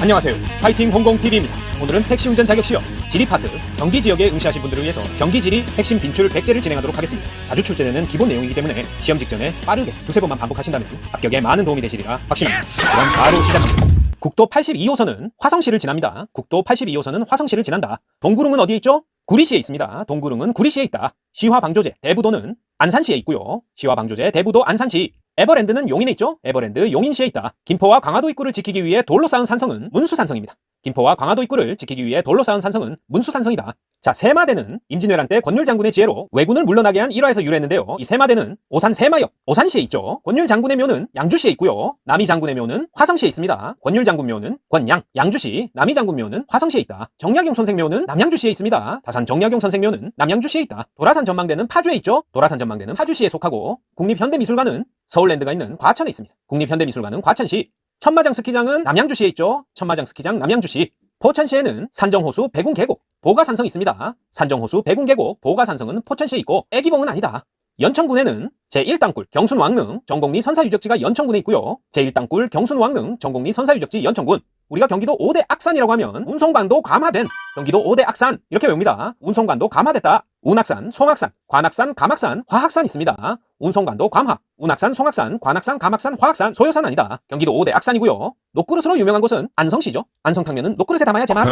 안녕하세요. 파이팅 홍공TV입니다. 오늘은 택시운전 자격시험 지리파트 경기 지역에 응시하신 분들을 위해서 경기지리 핵심 빈출 100제를 진행하도록 하겠습니다. 자주 출제되는 기본 내용이기 때문에 시험 직전에 빠르게 두세 번만 반복하신다면 합격에 많은 도움이 되시리라 확신합니다. 그럼 바로 시작합니다. 국도 82호선은 화성시를 지납니다. 국도 82호선은 화성시를 지난다. 동구릉은 어디에 있죠? 구리시에 있습니다. 동구릉은 구리시에 있다. 시화방조제 대부도는 안산시에 있고요. 시화방조제 대부도 안산시. 에버랜드는 용인에 있죠? 에버랜드 용인시에 있다. 김포와 강화도 입구를 지키기 위해 돌로 쌓은 산성은 문수산성입니다. 김포와 강화도 입구를 지키기 위해 돌로 쌓은 산성은 문수산성이다. 자, 세마대는 임진왜란 때 권율 장군의 지혜로 왜군을 물러나게 한 일화에서 유래했는데요. 이 세마대는 오산 세마역, 오산시에 있죠. 권율 장군의 묘는 양주시에 있고요. 남이 장군의 묘는 화성시에 있습니다. 권율 장군 묘는 권양, 양주시, 남이 장군 묘는 화성시에 있다. 정약용 선생 묘는 남양주시에 있습니다. 다산 정약용 선생 묘는 남양주시에 있다. 도라산 전망대는 파주에 있죠. 도라산 전망대는 파주시에 속하고 국립현대미술관은 서울랜드가 있는 과천에 있습니다. 국립현대미술관은 과천시. 천마장 스키장은 남양주시에 있죠. 천마장 스키장 남양주시. 포천시에는 산정호수 백운계곡, 보가산성이 있습니다. 산정호수 백운계곡, 보가산성은 포천시에 있고 애기봉은 아니다. 연천군에는 제1땅굴 경순왕릉 전곡리 선사유적지가 연천군에 있고요. 제1땅굴 경순왕릉 전곡리 선사유적지 연천군. 우리가 경기도 5대 악산이라고 하면 운송관도 감화된, 경기도 5대 악산 이렇게 외웁니다. 운송관도 감화됐다. 운악산, 송악산, 관악산, 감악산, 화악산 있습니다. 운송관도 감화, 운악산, 송악산, 관악산, 감악산, 화악산, 소요산 아니다. 경기도 5대 악산이고요. 녹그릇으로 유명한 곳은 안성시죠. 안성탕면은 녹그릇에 담아야 제맛.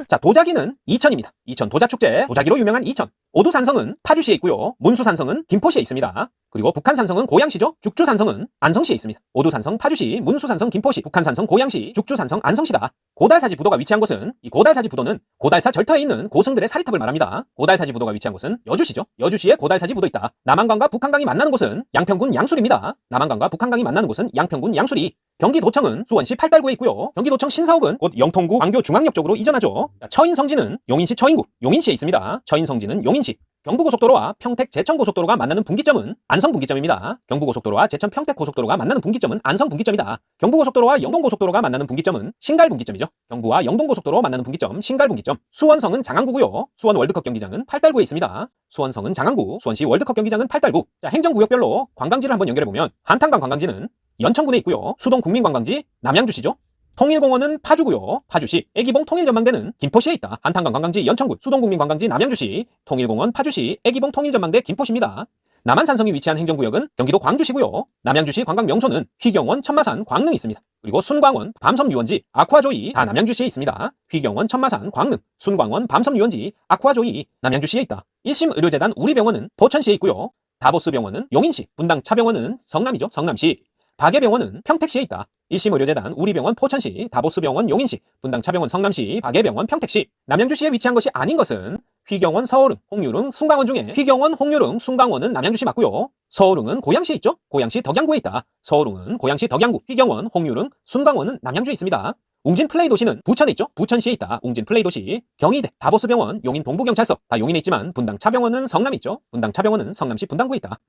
자, 도자기는 이천입니다. 이천 도자축제, 도자기로 유명한 이천. 오두산성은 파주시에 있고요. 문수산성은 김포시에 있습니다. 그리고 북한산성은 고양시죠. 죽주산성은 안성시에 있습니다. 오두산성 파주시, 문수산성 김포시, 북한산성 고양시, 죽주산성 안성시다. 고달사지 부도가 위치한 곳은, 이 고달사지 부도는 고달사 절터에 있는 고승들의 사리탑을 말합니다. 고달사지 부도가 위치한 곳은 여주시죠. 여주시에 고달사지 부도 있다. 남한강과 북한강이 만나는 곳은 양평군 양수리입니다. 남한강과 북한강이 만나는 곳은 양평군 양수리. 경기도청은 수원시 팔달구에 있고요. 경기도청 신사옥은 곧 영통구 광교 중앙역 쪽으로 이전하죠. 처인성지는 용인시 처인구, 용인시에 있습니다. 처인성지는 용인시. 경부고속도로와 평택 제천고속도로가 만나는 분기점은 안성분기점입니다. 경부고속도로와 제천 평택고속도로가 만나는 분기점은 안성분기점이다. 경부고속도로와 영동고속도로가 만나는 분기점은 신갈분기점이죠. 경부와 영동고속도로 만나는 분기점 신갈분기점. 수원성은 장안구고요. 수원 월드컵 경기장은 팔달구에 있습니다. 수원성은 장안구, 수원시 월드컵 경기장은 팔달구. 자, 행정구역별로 관광지를 한번 연결해보면 한탄강 관광지는 연천군에 있고요. 수동국민관광지 남양주시죠. 통일공원은 파주고요. 파주시. 애기봉 통일전망대는 김포시에 있다. 한탄강 관광지 연천군, 수동국민관광지 남양주시, 통일공원 파주시, 애기봉 통일전망대 김포시입니다. 남한산성이 위치한 행정구역은 경기도 광주시고요. 남양주시 관광명소는 휘경원, 천마산, 광릉이 있습니다. 그리고 순광원, 밤섬유원지, 아쿠아조이 다 남양주시에 있습니다. 휘경원, 천마산, 광릉, 순광원, 밤섬유원지, 아쿠아조이 남양주시에 있다. 1심 의료재단 우리병원은 포천시에 있고요. 다보스병원은 용인시, 분당차병원은 성남이죠. 성남시. 박예병원은 평택시에 있다. 1심 의료재단 우리병원 포천시, 다보스병원 용인시, 분당차병원 성남시, 박예병원 평택시. 남양주시에 위치한 것이 아닌 것은 휘경원, 서울릉, 홍유릉, 순광원 중에 휘경원, 홍유릉, 순광원은 남양주시 맞고요. 서울릉은 고양시에 있죠. 고양시 덕양구에 있다. 서울릉은 고양시 덕양구, 휘경원, 홍유릉, 순광원은 남양주에 있습니다. 웅진 플레이 도시는 부천에 있죠. 부천시에 있다. 웅진 플레이 도시. 경희대, 다보스병원, 용인 동부경찰서 다 용인에 있지만 분당차병원은 성남에 있죠. 분당차병원은 성남시 분당구에 있다.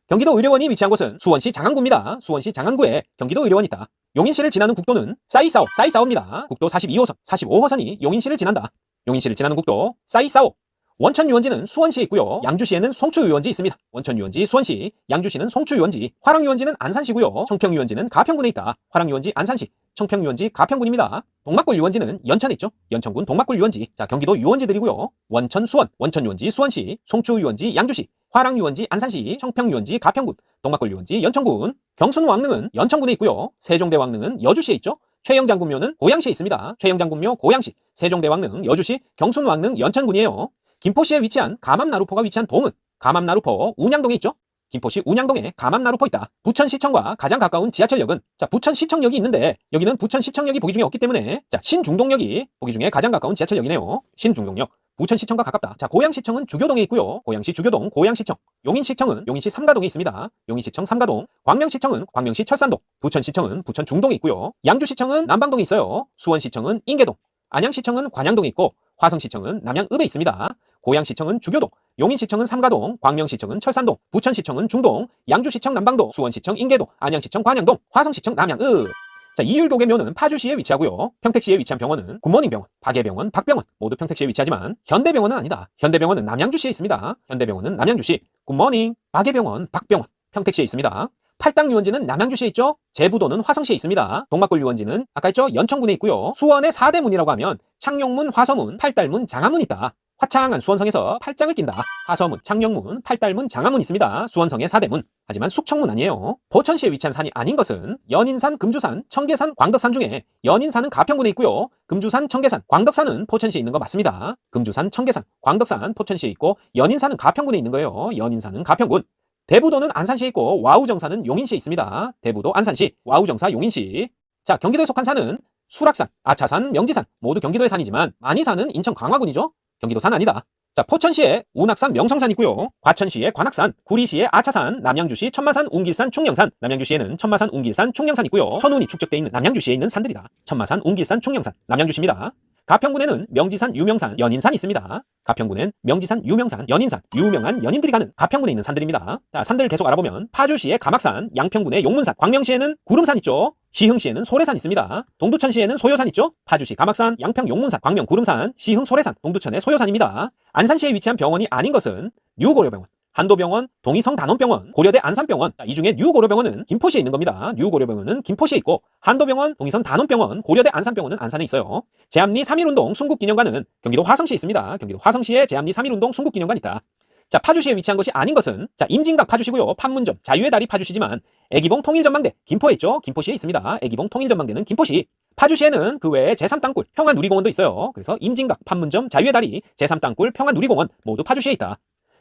경기도 의료원이 위치한 곳은 수원시 장안구입니다. 수원시 장안구에 경기도 의료원이 있다. 용인시를 지나는 국도는 싸이싸오입니다. 국도 42호선, 45호선이 용인시를 지난다. 용인시를 지나는 국도 싸이싸오. 원천유원지는 수원시에 있고요. 양주시에는 송추유원지 있습니다. 원천유원지 수원시, 양주시는 송추유원지, 화랑유원지는 안산시고요. 청평유원지는 가평군에 있다. 화랑유원지 안산시, 청평유원지 가평군입니다. 동막골유원지는 연천에 있죠. 연천군 동막골유원지. 자, 경기도 유원지들이고요. 원천 수원, 원천유원지 수원시, 송추유원지 양주시, 화랑유원지 안산시, 청평유원지 가평군, 동막골유원지 연천군. 경순왕릉은 연천군에 있고요. 세종대왕릉은 여주시에 있죠. 최영장군묘는 고양시에 있습니다. 최영장군묘 고양시, 세종대왕릉 여주시, 경순왕릉 연천군이에요. 김포시에 위치한 감암나루포가 위치한 동은 감암나루포 운양동에 있죠. 김포시 운양동에 감암나루포 있다. 부천시청과 가장 가까운 지하철역은, 자, 부천시청역이 있는데 여기는 부천시청역이 보기 중에 없기 때문에, 자, 신중동역이 보기 중에 가장 가까운 지하철역이네요. 신중동역. 부천시청과 가깝다. 자, 고양시청은 주교동에 있고요. 고양시 주교동, 고양시청. 용인시청은 용인시 삼가동에 있습니다. 용인시청 삼가동. 광명시청은 광명시 철산동. 부천시청은 부천 중동에 있고요. 양주시청은 남방동에 있어요. 수원시청은 인계동. 안양시청은 관양동에 있고, 화성시청은 남양읍에 있습니다. 고양시청은 주교동, 용인시청은 삼가동, 광명시청은 철산동, 부천시청은 중동, 양주시청 남방동, 수원시청 인계동, 안양시청 관양동, 화성시청 남양읍. 자, 이율독의 묘는 파주시에 위치하고요. 평택시에 위치한 병원은 굿모닝병원, 박예병원, 박병원 모두 평택시에 위치하지만 현대병원은 아니다. 현대병원은 남양주시에 있습니다. 현대병원은 남양주시. 굿모닝, 박예병원, 박병원 평택시에 있습니다. 팔당 유원지는 남양주시에 있죠. 제부도는 화성시에 있습니다. 동막골 유원지는 아까 했죠. 연천군에 있고요. 수원의 4대 문이라고 하면 창녕문, 화서문, 팔달문, 장화문 있다. 화창한 수원성에서 팔짱을 낀다. 화서문, 창녕문, 팔달문, 장화문 있습니다. 수원성의 4대 문. 하지만 숙청문 아니에요. 포천시에 위치한 산이 아닌 것은 연인산, 금주산, 청계산, 광덕산 중에 연인산은 가평군에 있고요. 금주산, 청계산, 광덕산은 포천시에 있는 거 맞습니다. 금주산, 청계산, 광덕산 포천시에 있고 연인산은 가평군에 있는 거예요. 연인산은 가평군. 대부도는 안산시에 있고 와우정사는 용인시에 있습니다. 대부도 안산시, 와우정사 용인시. 자, 경기도에 속한 산은 수락산, 아차산, 명지산 모두 경기도의 산이지만 만이산은 인천 강화군이죠. 경기도산 아니다. 자, 포천시에 운악산, 명성산 있고요. 과천시에 관악산, 구리시에 아차산, 남양주시 천마산, 웅길산, 충령산. 남양주시에는 천마산, 웅길산, 충령산 있고요. 천운이 축적돼 있는 남양주시에 있는 산들이다. 천마산, 웅길산, 충령산, 남양주시입니다. 가평군에는 명지산, 유명산, 연인산 있습니다. 가평군엔 명지산, 유명산, 연인산, 유명한 연인들이 가는 가평군에 있는 산들입니다. 자, 산들 계속 알아보면 파주시에 가막산, 양평군에 용문산, 광명시에는 구름산 있죠. 시흥시에는 소래산 있습니다. 동두천시에는 소요산 있죠. 파주시 가막산, 양평 용문산, 광명 구름산, 시흥 소래산, 동두천의 소요산입니다. 안산시에 위치한 병원이 아닌 것은 뉴고려병원, 한도병원, 동의성 단원병원, 고려대 안산병원. 이 중에 뉴고려병원은 김포시에 있는 겁니다. 뉴고려병원은 김포시에 있고 한도병원, 동의성 단원병원, 고려대 안산병원은 안산에 있어요. 제암리 3.1운동 순국기념관은 경기도 화성시에 있습니다. 경기도 화성시에 제암리 3.1운동 순국기념관 있다. 자, 파주시에 위치한 것이 아닌 것은 자, 임진각 파주시고요. 판문점, 자유의 다리 파주시지만 애기봉 통일전망대 김포에 있죠. 김포시에 있습니다. 애기봉 통일전망대는 김포시. 파주시에는 그 외에 제3땅굴 평안누리공원도 있어요. 그래서 임진각, 판문점, 자유의 다리, 제3땅굴 평안누리공원 모두 파주시에 있다.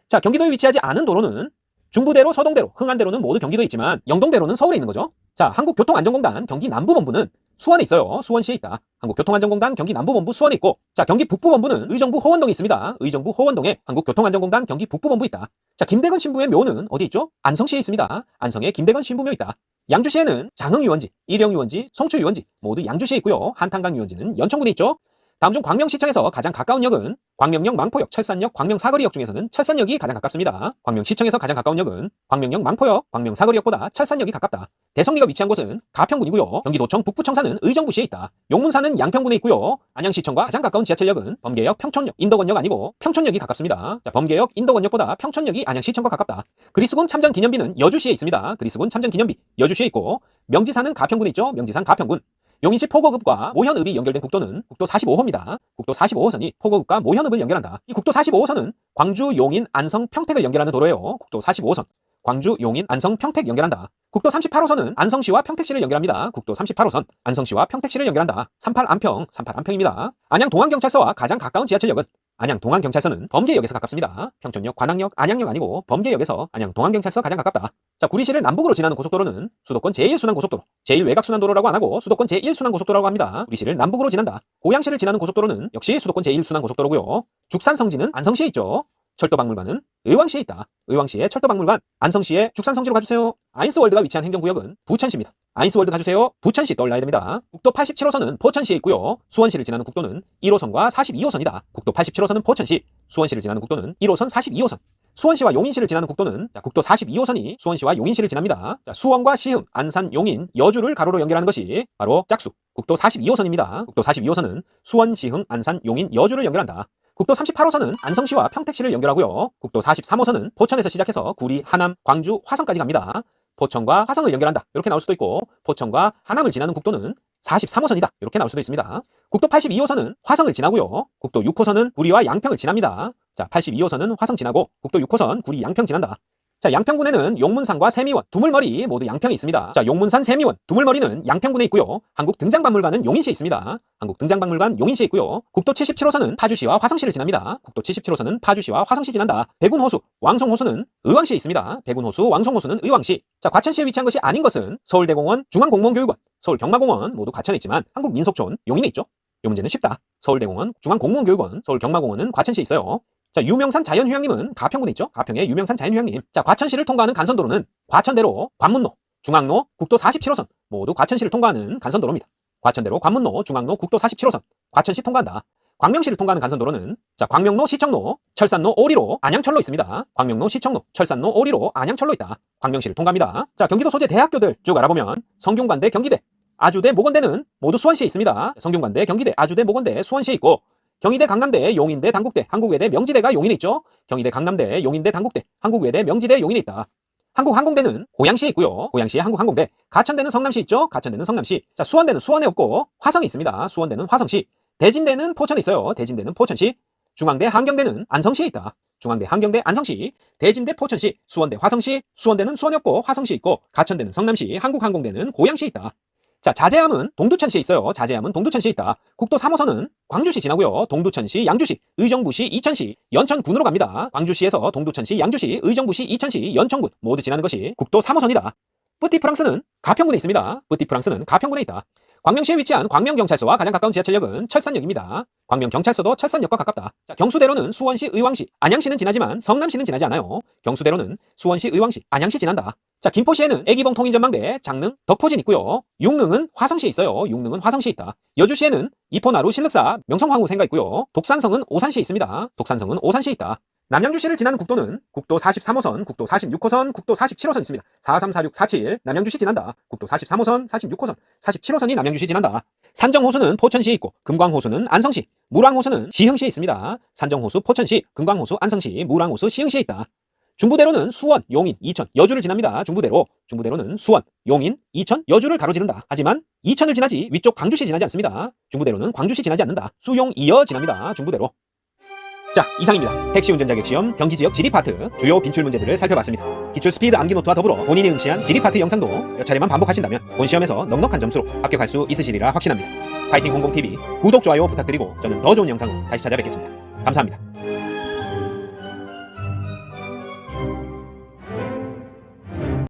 자, 경기도에 위치하지 않은 도로는 중부대로, 서동대로, 흥안대로는 모두 경기도에 있지만 영동대로는 서울에 있는 거죠. 자, 한국교통안전공단 경기 남부본부는 수원에 있어요. 수원시에 있다. 한국교통안전공단 경기 남부본부 수원에 있고, 자, 경기 북부본부는 의정부 호원동에 있습니다. 의정부 호원동에 한국교통안전공단 경기 북부본부 있다. 자, 김대건 신부의 묘는 어디 있죠? 안성시에 있습니다. 안성에 김대건 신부묘 있다. 양주시에는 장흥유원지, 일영유원지, 송추유원지 모두 양주시에 있고요. 한탄강 유원지는 연천군에 있죠. 다음 중 광명시청에서 가장 가까운 역은 광명역, 망포역, 철산역, 광명사거리역 중에서는 철산역이 가장 가깝습니다. 광명시청에서 가장 가까운 역은 광명역, 망포역, 광명사거리역보다 철산역이 가깝다. 대성리가 위치한 곳은 가평군이고요. 경기도청 북부청사는 의정부시에 있다. 용문사는 양평군에 있고요. 안양시청과 가장 가까운 지하철역은 범계역, 평촌역, 인덕원역 아니고 평촌역이 가깝습니다. 자, 범계역, 인덕원역보다 평촌역이 안양시청과 가깝다. 그리스군 참전기념비는 여주시에 있습니다. 그리스군 참전기념비 여주시에 있고, 명지산은 가평군에 있죠. 명지산 가평군. 용인시 포고읍과 모현읍이 연결된 국도는 국도 45호입니다. 국도 45호선이 포고읍과 모현읍을 연결한다. 이 국도 45호선은 광주, 용인, 안성, 평택을 연결하는 도로예요. 국도 45호선. 광주, 용인, 안성, 평택 연결한다. 국도 38호선은 안성시와 평택시를 연결합니다. 국도 38호선. 안성시와 평택시를 연결한다. 38 안평, 38 안평입니다. 안양 동안경찰서와 가장 가까운 지하철역은 안양 동안경찰서는 범계역에서 가깝습니다. 평촌역, 관악역, 안양역 아니고 범계역에서 안양 동안경찰서 가장 가깝다. 자, 구리시를 남북으로 지나는 고속도로는 수도권 제1순환고속도로, 제1외곽순환도로라고 안 하고 수도권 제1순환고속도로라고 합니다. 구리시를 남북으로 지난다. 고양시를 지나는 고속도로는 역시 수도권 제1순환고속도로고요. 죽산성지는 안성시에 있죠. 철도박물관은 의왕시에 있다. 의왕시에 철도박물관, 안성시에 죽산성지로 가주세요. 아인스월드가 위치한 행정구역은 부천시입니다. 아인스월드 가주세요. 부천시 떠올라야 됩니다. 국도 87호선은 포천시에 있고요. 수원시를 지나는 국도는 1호선과 42호선이다. 국도 87호선은 포천시, 수원시를 지나는 국도는 1호선 42호선. 수원시와 용인시를 지나는 국도는 자, 국도 42호선이 수원시와 용인시를 지납니다. 자, 수원과 시흥, 안산, 용인, 여주를 가로로 연결하는 것이 바로 짝수 국도 42호선입니다. 국도 42호선은 수원, 시흥, 안산, 용인, 여주를 연결한다. 국도 38호선은 안성시와 평택시를 연결하고요. 국도 43호선은 포천에서 시작해서 구리, 하남, 광주, 화성까지 갑니다. 포천과 화성을 연결한다. 이렇게 나올 수도 있고, 포천과 하남을 지나는 국도는 43호선이다. 이렇게 나올 수도 있습니다. 국도 82호선은 화성을 지나고요. 국도 6호선은 구리와 양평을 지납니다. 자, 82호선은 화성 지나고 국도 6호선 구리, 양평 지난다. 자, 양평군에는 용문산과 세미원, 두물머리 모두 양평에 있습니다. 자, 용문산, 세미원, 두물머리는 양평군에 있고요. 한국등장박물관은 용인시에 있습니다. 한국등장박물관 용인시에 있고요. 국도 77호선은 파주시와 화성시를 지납니다. 국도 77호선은 파주시와 화성시 지난다. 백운호수, 왕송호수는 의왕시에 있습니다. 백운호수, 왕송호수는 의왕시. 자, 과천시에 위치한 것이 아닌 것은 서울대공원, 중앙공무원교육원, 서울경마공원 모두 과천에 있지만 한국민속촌 용인에 있죠. 이 문제는 쉽다. 서울대공원, 중앙공무원교육원, 서울경마공원은 과천시에 있어요. 자, 유명산 자연휴양림은 가평군에 있죠. 가평의 유명산 자연휴양림. 자, 과천시를 통과하는 간선도로는 과천대로, 관문로, 중앙로, 국도 47호선 모두 과천시를 통과하는 간선도로입니다. 과천대로, 관문로, 중앙로, 국도 47호선 과천시 통과한다. 광명시를 통과하는 간선도로는 자, 광명로, 시청로, 철산로, 오리로, 안양철로 있습니다. 광명로, 시청로, 철산로, 오리로, 안양철로 있다. 광명시를 통과합니다. 자, 경기도 소재 대학교들 쭉 알아보면 성균관대, 경기대, 아주대, 모건대는 모두 수원시에 있습니다. 성균관대, 경기대, 아주대, 모건대, 수원시에 있고, 경희대, 강남대, 용인대, 단국대, 한국외대, 명지대가 용인에 있죠. 경희대, 강남대, 용인대, 단국대, 한국외대, 명지대, 용인에 있다. 한국항공대는 고양시에 있고요. 고양시에 한국항공대. 가천대는 성남시 있죠. 가천대는 성남시. 자, 수원대는 수원에 없고 화성이 있습니다. 수원대는 화성시. 대진대는 포천에 있어요. 대진대는 포천시. 중앙대 한경대는 안성시에 있다. 중앙대 한경대 안성시. 대진대 포천시. 수원대 화성시. 수원대는 수원이 없고 화성시 있고 가천대는 성남시. 한국항공대는 고양시에 있다. 자, 자제함은 동두천시에 있어요. 자제함은 동두천시에 있다. 국도 3호선은 광주시 지나고요. 동두천시, 양주시, 의정부시, 이천시, 연천군으로 갑니다. 광주시에서 동두천시, 양주시, 의정부시, 이천시, 연천군 모두 지나는 것이 국도 3호선이다. 뿌띠프랑스는 가평군에 있습니다. 뿌띠프랑스는 가평군에 있다. 광명시에 위치한 광명경찰서와 가장 가까운 지하철역은 철산역입니다. 광명경찰서도 철산역과 가깝다. 자, 경수대로는 수원시, 의왕시, 안양시는 지나지만 성남시는 지나지 않아요. 경수대로는 수원시, 의왕시, 안양시 지난다. 자, 김포시에는 애기봉 통인전망대, 장릉, 덕포진 있고요. 육릉은 화성시에 있어요. 육릉은 화성시에 있다. 여주시에는 이포나루 신륵사, 명성황후생가 있고요. 독산성은 오산시에 있습니다. 독산성은 오산시에 있다. 남양주시를 지나는 국도는 국도 43호선, 국도 46호선, 국도 47호선 있습니다. 43, 46, 47 남양주시 지난다. 국도 43호선, 46호선, 47호선이 남양주시 지난다. 산정호수는 포천시에 있고 금광호수는 안성시, 물왕호수는 시흥시에 있습니다. 산정호수 포천시, 금광호수 안성시, 물왕호수 시흥시에 있다. 중부대로는 수원, 용인, 이천, 여주를 지납니다. 중부대로는 수원, 용인, 이천, 여주를 가로지른다. 하지만 이천을 지나지 위쪽 광주시 지나지 않습니다. 중부대로는 광주시 지나지 않는다. 수용, 이어 지납니다. 중부대로. 자, 이상입니다. 택시 운전 자격 시험 경기지역 지리 파트 주요 빈출 문제들을 살펴봤습니다. 기출 스피드 암기 노트와 더불어 본인이 응시한 지리 파트 영상도 몇 차례만 반복하신다면 본 시험에서 넉넉한 점수로 합격할 수 있으시리라 확신합니다. 파이팅 공공TV 구독, 좋아요 부탁드리고 저는 더 좋은 영상으로 다시 찾아뵙겠습니다. 감사합니다.